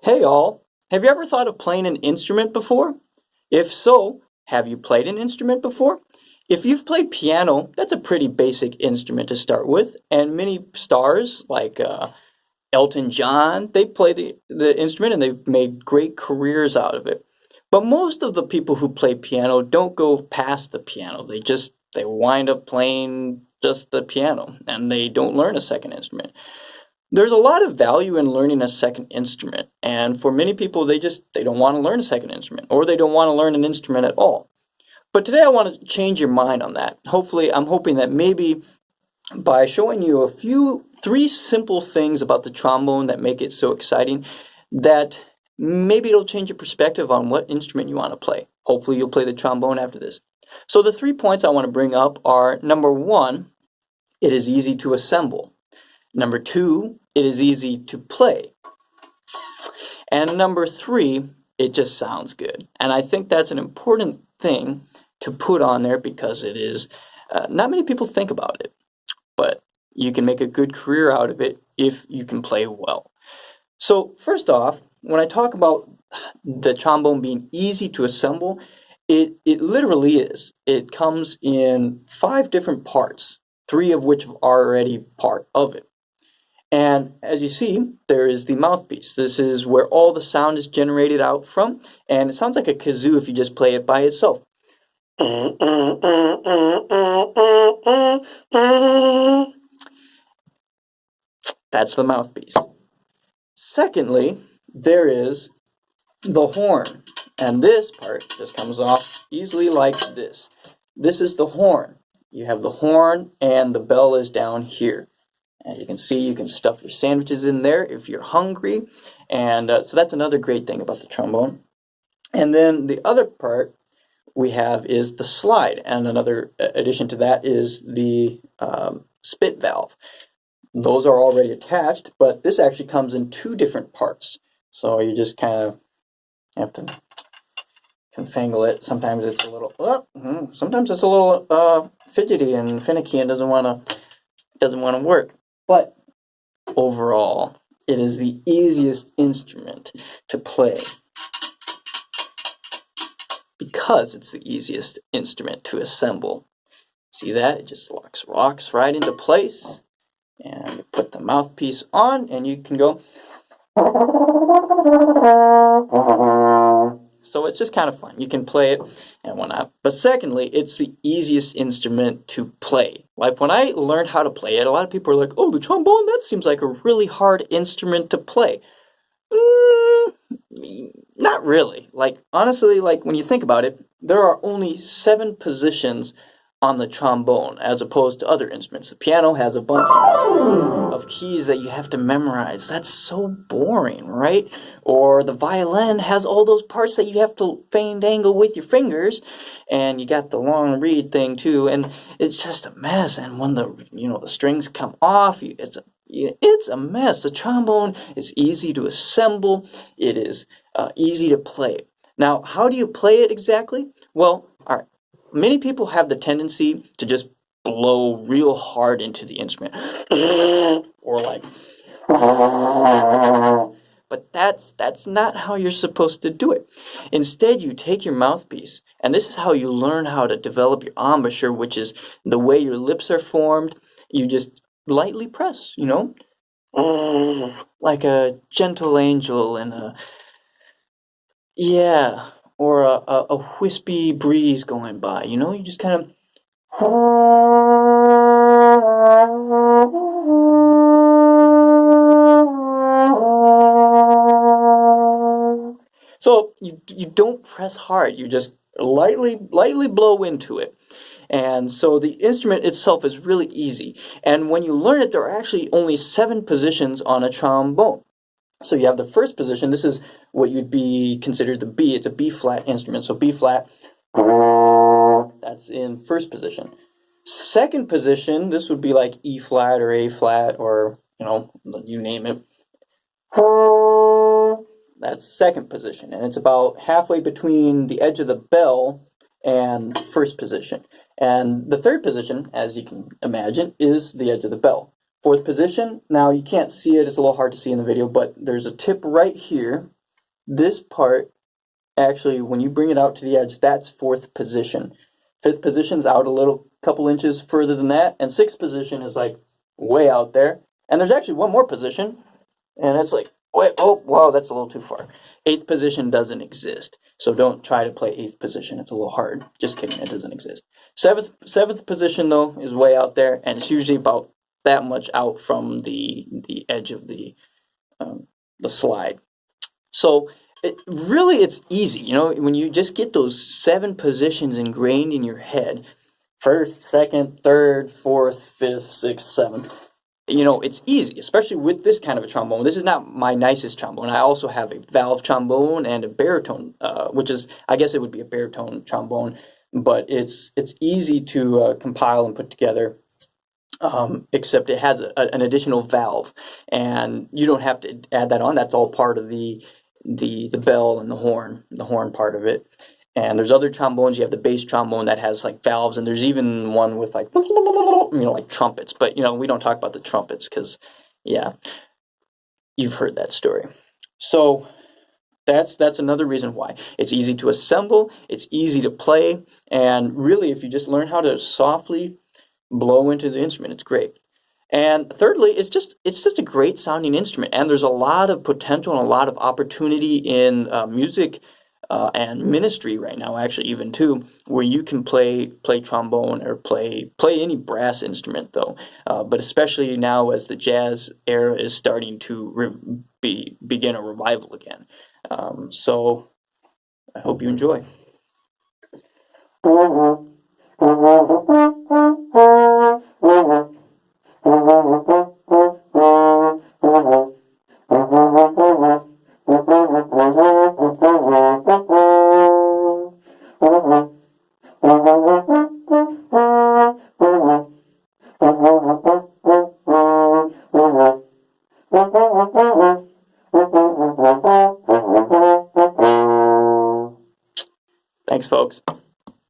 Hey all, have you ever thought of playing an instrument before? If so, have you played an instrument before? If you've played piano, that's a pretty basic instrument to start with, and many stars like Elton John, they play the instrument and they've made great careers out of it. But most of the people who play piano don't go past the piano. They wind up playing just the piano and they don't learn a second instrument. There's a lot of value in learning a second instrument, and for many people they don't want to learn a second instrument or they don't want to learn an instrument at all. But today I want to change your mind on that. Hopefully, I'm hoping that maybe by showing you three simple things about the trombone that make it so exciting, that maybe it'll change your perspective on what instrument you want to play. Hopefully you'll play the trombone after this. So the 3 points I want to bring up are: number 1, it is easy to assemble. Number 2, it is easy to play. And number 3, it just sounds good. And I think that's an important thing to put on there because it is, not many people think about it, but you can make a good career out of it if you can play well. So first off, when I talk about the trombone being easy to assemble, it literally is. It comes in 5 different parts, 3 of which are already part of it. And as you see, there is the mouthpiece. This is where all the sound is generated out from, and it sounds like a kazoo if you just play it by itself. That's the mouthpiece. Secondly, there is the horn, and this part just comes off easily like this. This is the horn. You have the horn and the bell is down here. As you can see, you can stuff your sandwiches in there if you're hungry, and so that's another great thing about the trombone. And then the other part we have is the slide, and another addition to that is the spit valve. Those are already attached, but this actually comes in 2 different parts. So you just kind of have to confangle it. Sometimes it's a little fidgety and finicky and doesn't want to work. But overall, it is the easiest instrument to play because it's the easiest instrument to assemble. See that? It just rocks right into place. And you put the mouthpiece on and you can go. So it's just kind of fun. You can play it and whatnot. But secondly, it's the easiest instrument to play. Like when I learned how to play it, a lot of people are like, oh, the trombone, that seems like a really hard instrument to play. Not really. Like, honestly, like when you think about it, there are only 7 positions on the trombone as opposed to other instruments. The piano has a bunch of keys that you have to memorize. That's so boring, right? Or the violin has all those parts that you have to fandangle with your fingers, and you got the long reed thing too, and it's just a mess. And when the strings come off, it's a mess. The trombone is easy to assemble. It is easy to play. Now, how do you play it exactly? Well, all right. Many people have the tendency to just blow real hard into the instrument. Or like. But that's not how you're supposed to do it. Instead, you take your mouthpiece, and this is how you learn how to develop your embouchure, which is the way your lips are formed. You just lightly press, like a gentle angel in or a wispy breeze going by, you just kind of. So you don't press hard, you just lightly blow into it. And so the instrument itself is really easy. And when you learn it, there are actually only 7 positions on a trombone. So you have the first position. This is what you'd be considered the B. It's a B flat instrument. So B flat, that's in first position. Second position, this would be like E flat or A flat or, you name it. That's second position, and it's about halfway between the edge of the bell and first position. And the third position, as you can imagine, is the edge of the bell. Fourth position, now you can't see it, it's a little hard to see in the video, but there's a tip right here. This part, actually, when you bring it out to the edge, that's fourth position. Fifth position's out a little, couple inches further than that, and sixth position is like way out there. And there's actually one more position, and it's like, wait, oh, wow, that's a little too far. Eighth position doesn't exist, so don't try to play eighth position. It's a little hard. Just kidding, it doesn't exist. Seventh position, though, is way out there, and it's usually about that much out from the edge of the slide. So it's easy, when you just get those 7 positions ingrained in your head, first, second, third, fourth, fifth, sixth, seventh. It's easy, especially with this kind of a trombone. This is not my nicest trombone. I also have a valve trombone and a baritone, which is, I guess it would be a baritone trombone, but it's easy to compile and put together, except it has an additional valve, and you don't have to add that on. That's all part of the bell and the horn part of it. And there's other trombones. You have the bass trombone that has like valves, and there's even one with like like trumpets. But we don't talk about the trumpets because, yeah, you've heard that story. So that's another reason why it's easy to assemble. It's easy to play, and really, if you just learn how to softly blow into the instrument, it's great. And thirdly, it's just a great sounding instrument, and there's a lot of potential and a lot of opportunity in music and ministry right now, actually, even too, where you can play trombone or play any brass instrument, though. But especially now, as the jazz era is starting to begin a revival again. So I hope you enjoy.